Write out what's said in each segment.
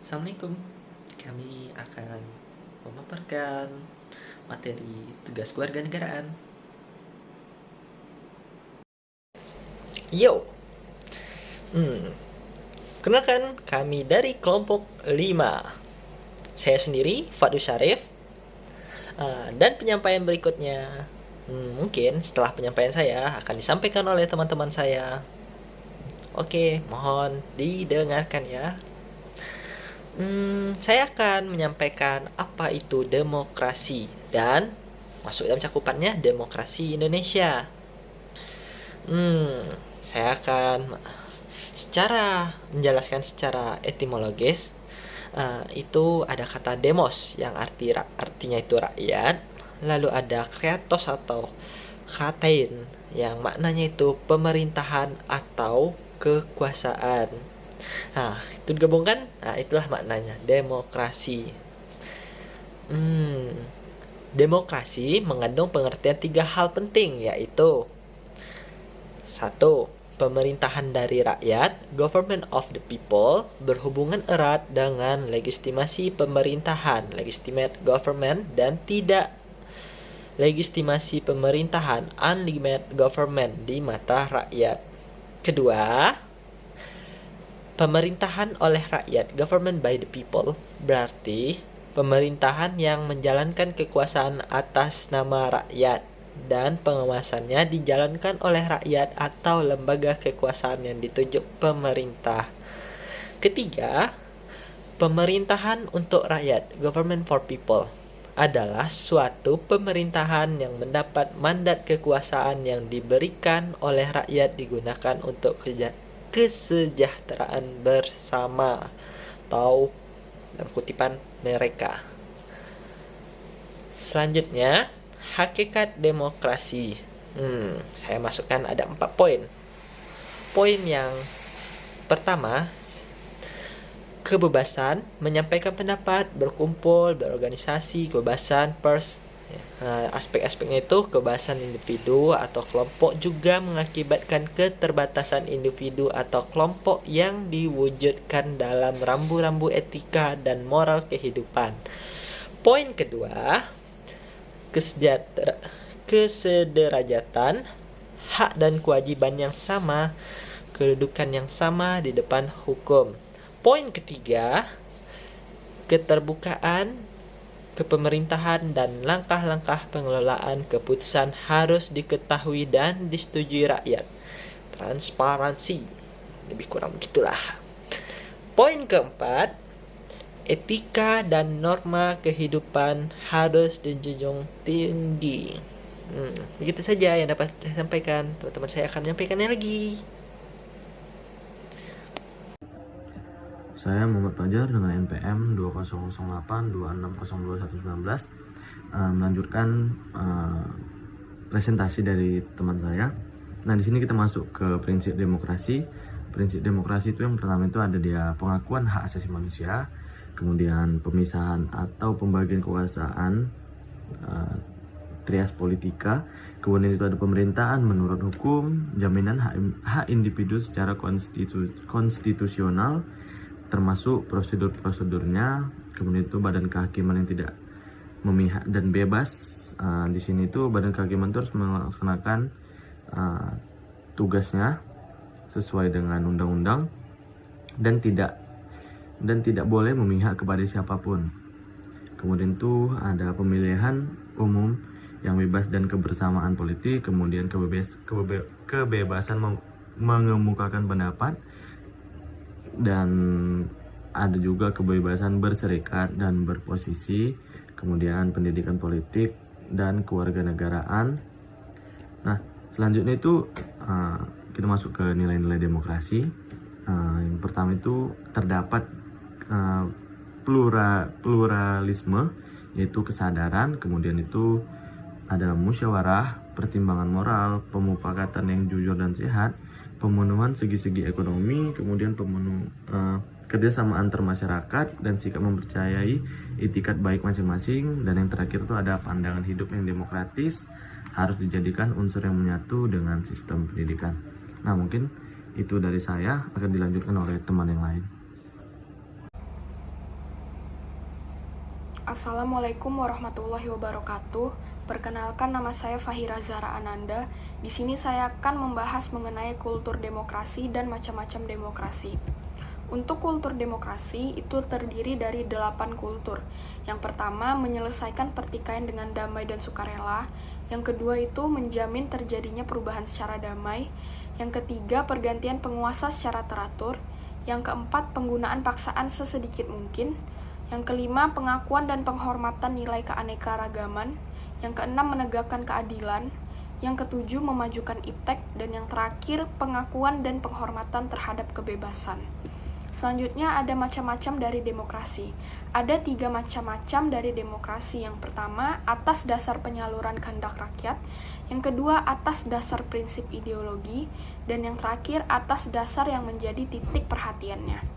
Assalamualaikum. Kami akan memaparkan materi tugas kewarganegaraan. Yo. Kenalkan, kami dari kelompok 5. Saya sendiri, Fadus Syarif. Dan penyampaian berikutnya mungkin setelah penyampaian saya akan disampaikan oleh teman-teman saya. Oke, mohon didengarkan ya. Saya akan menyampaikan apa itu demokrasi dan masuk dalam cakupannya demokrasi Indonesia. Saya akan menjelaskan secara etimologis. Itu ada kata demos yang artinya itu rakyat. Lalu ada kreatos atau kratein yang maknanya itu pemerintahan atau kekuasaan. Itu digabungkan, itulah maknanya demokrasi. Demokrasi mengandung pengertian 3 hal penting, yaitu 1. Pemerintahan dari rakyat, government of the people, berhubungan erat dengan legitimasi pemerintahan, legitimate government, dan tidak legitimasi pemerintahan, unlegitimate government, di mata rakyat. Kedua, pemerintahan oleh rakyat, government by the people, berarti pemerintahan yang menjalankan kekuasaan atas nama rakyat dan pengawasannya dijalankan oleh rakyat atau lembaga kekuasaan yang ditunjuk pemerintah. Ketiga, pemerintahan untuk rakyat, government for people, adalah suatu pemerintahan yang mendapat mandat kekuasaan yang diberikan oleh rakyat digunakan untuk kesejahteraan bersama atau dalam kutipan mereka. Selanjutnya, hakikat demokrasi. Saya masukkan ada 4 poin. Poin yang pertama, kebebasan menyampaikan pendapat, berkumpul, berorganisasi, kebebasan pers. Aspek-aspeknya itu kebebasan individu atau kelompok juga mengakibatkan keterbatasan individu atau kelompok yang diwujudkan dalam rambu-rambu etika dan moral kehidupan. Poin kedua, kesederajatan, hak dan kewajiban yang sama, kedudukan yang sama di depan hukum. Poin ketiga, keterbukaan kepemerintahan dan langkah-langkah pengelolaan keputusan harus diketahui dan disetujui rakyat. Transparansi, lebih kurang begitulah. Poin keempat, etika dan norma kehidupan harus dijunjung tinggi. Begitu saja yang dapat saya sampaikan. Teman-teman saya akan menyampaikannya lagi. Saya Muhammad Fajar dengan NPM 2008260219 melanjutkan presentasi dari teman saya. Nah, di sini kita masuk ke prinsip demokrasi. Prinsip demokrasi itu yang pertama itu ada dia pengakuan hak asasi manusia, kemudian pemisahan atau pembagian kekuasaan, trias politika, kemudian itu ada pemerintahan menurut hukum, jaminan hak individu secara konstitusional, termasuk prosedur-prosedurnya, kemudian itu badan kehakiman yang tidak memihak dan bebas. Di sini itu badan kehakiman itu harus melaksanakan tugasnya sesuai dengan undang-undang dan tidak boleh memihak kepada siapapun. Kemudian itu ada pemilihan umum yang bebas dan kebersamaan politik, kemudian kebebasan mengemukakan pendapat, dan ada juga kebebasan berserikat dan berposisi, kemudian pendidikan politik dan kewarganegaraan. Nah, selanjutnya itu kita masuk ke nilai-nilai demokrasi. Yang pertama itu terdapat pluralisme, yaitu kesadaran, kemudian itu ada musyawarah, pertimbangan moral, pemufakatan yang jujur dan sehat, pemenuhan segi-segi ekonomi, kemudian kerjasama antar masyarakat dan sikap mempercayai itikat baik masing-masing, dan yang terakhir itu ada pandangan hidup yang demokratis, harus dijadikan unsur yang menyatu dengan sistem pendidikan. Nah, mungkin itu dari saya, akan dilanjutkan oleh teman yang lain. Assalamualaikum warahmatullahi wabarakatuh. Perkenalkan, nama saya Fahira Zahra Ananda. Di sini saya akan membahas mengenai kultur demokrasi dan macam-macam demokrasi. Untuk kultur demokrasi itu terdiri dari 8 kultur. Yang pertama, menyelesaikan pertikaian dengan damai dan sukarela. Yang kedua itu menjamin terjadinya perubahan secara damai. Yang ketiga, pergantian penguasa secara teratur. Yang keempat, penggunaan paksaan sesedikit mungkin. Yang kelima, pengakuan dan penghormatan nilai keanekaragaman. Yang keenam, menegakkan keadilan. Yang ketujuh, memajukan iptek. Dan yang terakhir, pengakuan dan penghormatan terhadap kebebasan. Selanjutnya ada macam-macam dari demokrasi. Ada 3 macam-macam dari demokrasi. Yang pertama, atas dasar penyaluran kehendak rakyat. Yang kedua, atas dasar prinsip ideologi. Dan yang terakhir, atas dasar yang menjadi titik perhatiannya.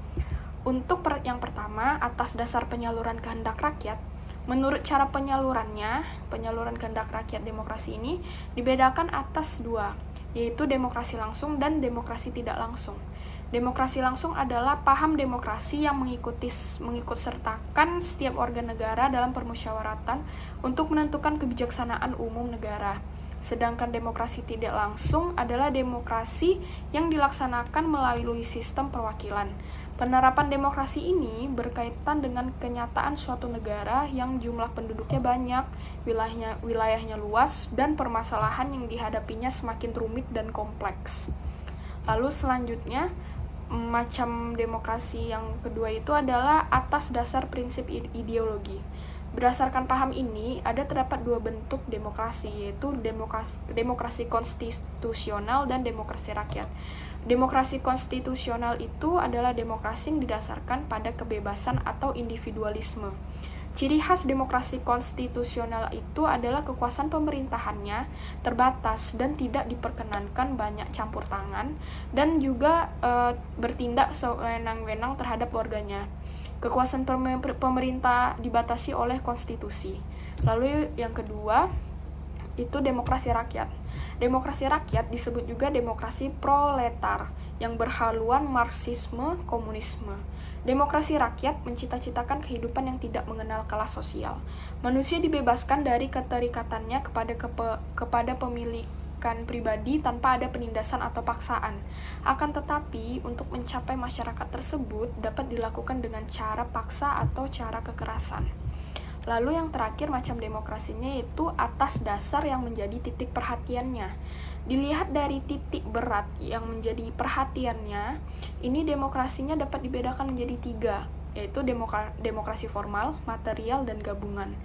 Untuk yang pertama, atas dasar penyaluran kehendak rakyat, menurut cara penyaluran kehendak rakyat demokrasi ini dibedakan atas 2, yaitu demokrasi langsung dan demokrasi tidak langsung. Demokrasi langsung adalah paham demokrasi yang mengikut sertakan setiap warga negara dalam permusyawaratan untuk menentukan kebijaksanaan umum negara. Sedangkan demokrasi tidak langsung adalah demokrasi yang dilaksanakan melalui sistem perwakilan. Penerapan demokrasi ini berkaitan dengan kenyataan suatu negara yang jumlah penduduknya banyak, wilayahnya luas, dan permasalahan yang dihadapinya semakin rumit dan kompleks. Lalu selanjutnya, macam demokrasi yang kedua itu adalah atas dasar prinsip ideologi. Berdasarkan paham ini, terdapat 2 bentuk demokrasi, yaitu demokrasi konstitusional dan demokrasi rakyat. Demokrasi konstitusional itu adalah demokrasi yang didasarkan pada kebebasan atau individualisme. Ciri khas demokrasi konstitusional itu adalah kekuasaan pemerintahannya terbatas dan tidak diperkenankan banyak campur tangan, dan juga bertindak sewenang-wenang terhadap warganya. Kekuasaan pemerintah dibatasi oleh konstitusi. Lalu yang kedua, itu demokrasi rakyat. Demokrasi rakyat disebut juga demokrasi proletar yang berhaluan Marxisme, komunisme. Demokrasi rakyat mencita-citakan kehidupan yang tidak mengenal kelas sosial. Manusia dibebaskan dari keterikatannya kepada pemilikan pribadi tanpa ada penindasan atau paksaan. Akan tetapi, untuk mencapai masyarakat tersebut dapat dilakukan dengan cara paksa atau cara kekerasan. Lalu yang terakhir macam demokrasinya yaitu atas dasar yang menjadi titik perhatiannya. Dilihat dari titik berat yang menjadi perhatiannya, ini demokrasinya dapat dibedakan menjadi 3, yaitu demokrasi formal, material, dan gabungan.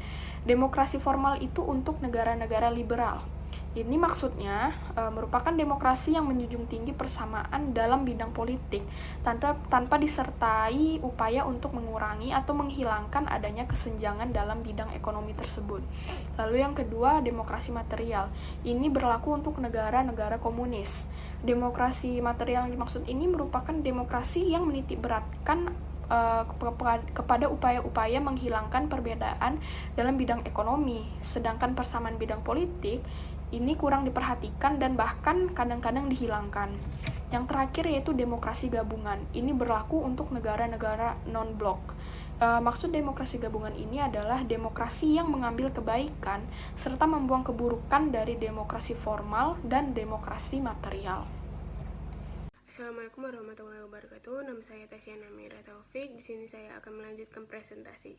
Demokrasi formal itu untuk negara-negara liberal. Ini maksudnya merupakan demokrasi yang menjunjung tinggi persamaan dalam bidang politik tanpa disertai upaya untuk mengurangi atau menghilangkan adanya kesenjangan dalam bidang ekonomi tersebut. Lalu yang kedua, demokrasi material. Ini berlaku untuk negara-negara komunis. Demokrasi material yang dimaksud ini merupakan demokrasi yang menitik beratkan kepada upaya-upaya menghilangkan perbedaan dalam bidang ekonomi, sedangkan persamaan bidang politik ini kurang diperhatikan dan bahkan kadang-kadang dihilangkan. Yang terakhir yaitu demokrasi gabungan. Ini berlaku untuk negara-negara non-blok. Maksud demokrasi gabungan ini adalah demokrasi yang mengambil kebaikan serta membuang keburukan dari demokrasi formal dan demokrasi material. Assalamualaikum warahmatullahi wabarakatuh. Nama saya Tasyana Mira Taufik. Di sini saya akan melanjutkan presentasi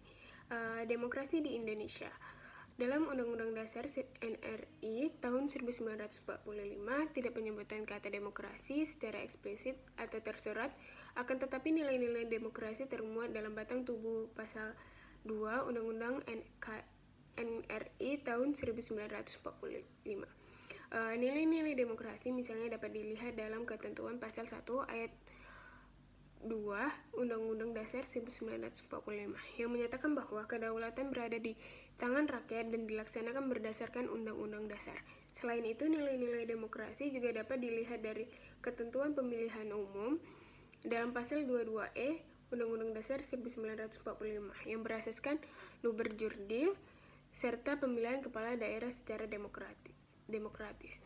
demokrasi di Indonesia. Dalam Undang-Undang Dasar NRI tahun 1945 tidak penyebutan kata demokrasi secara eksplisit atau tersurat, akan tetapi nilai-nilai demokrasi termuat dalam batang tubuh pasal 2 Undang-Undang NRI tahun 1945. Nilai-nilai demokrasi misalnya dapat dilihat dalam ketentuan pasal 1 ayat 2 Undang-Undang Dasar 1945 yang menyatakan bahwa kedaulatan berada di tangan rakyat dan dilaksanakan berdasarkan Undang-Undang Dasar. Selain itu, nilai-nilai demokrasi juga dapat dilihat dari ketentuan pemilihan umum dalam pasal 22E Undang-Undang Dasar 1945 yang berasaskan luberjurdil serta pemilihan kepala daerah secara demokratis.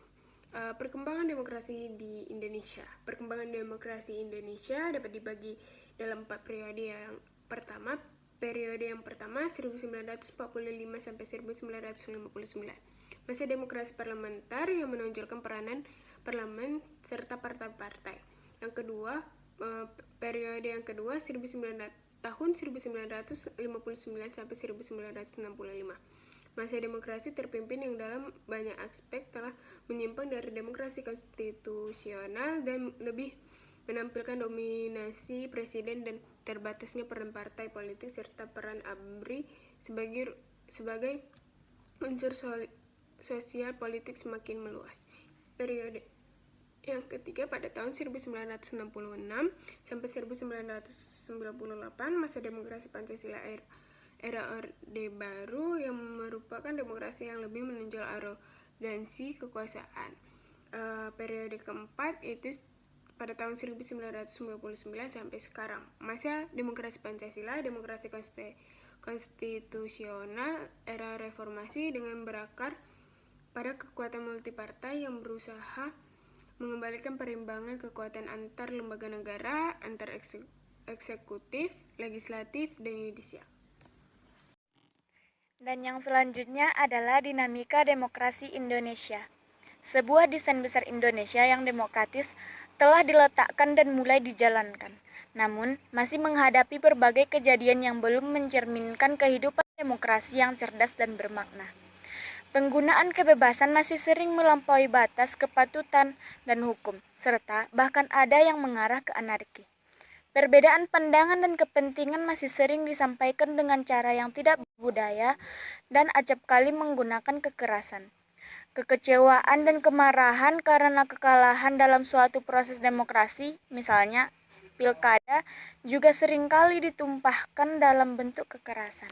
Perkembangan demokrasi di Indonesia. Perkembangan demokrasi Indonesia dapat dibagi dalam 4 periode. Yang pertama, periode yang pertama 1945 sampai 1959. Masa demokrasi parlementer yang menonjolkan peranan parlemen serta partai-partai. Yang kedua, periode yang kedua tahun 1959 sampai 1965. Masa demokrasi terpimpin yang dalam banyak aspek telah menyimpang dari demokrasi konstitusional dan lebih menampilkan dominasi presiden dan terbatasnya peran partai politik serta peran ABRI sebagai unsur sosial politik semakin meluas. Periode yang ketiga pada tahun 1966 sampai 1998, masa demokrasi Pancasila era Orde Baru yang merupakan demokrasi yang lebih menonjol arogansi kekuasaan. Periode keempat itu pada tahun 1999 sampai sekarang. Masa demokrasi Pancasila, demokrasi konstitusional era reformasi dengan berakar pada kekuatan multipartai yang berusaha mengembalikan perimbangan kekuatan antar lembaga negara, antar eksekutif, legislatif, dan yudisial. Dan yang selanjutnya adalah dinamika demokrasi Indonesia. Sebuah desain besar Indonesia yang demokratis telah diletakkan dan mulai dijalankan. Namun, masih menghadapi berbagai kejadian yang belum mencerminkan kehidupan demokrasi yang cerdas dan bermakna. Penggunaan kebebasan masih sering melampaui batas kepatutan dan hukum, serta bahkan ada yang mengarah ke anarki. Perbedaan pandangan dan kepentingan masih sering disampaikan dengan cara yang tidak berbudaya dan acap kali menggunakan kekerasan. Kekecewaan dan kemarahan karena kekalahan dalam suatu proses demokrasi, misalnya pilkada, juga seringkali ditumpahkan dalam bentuk kekerasan.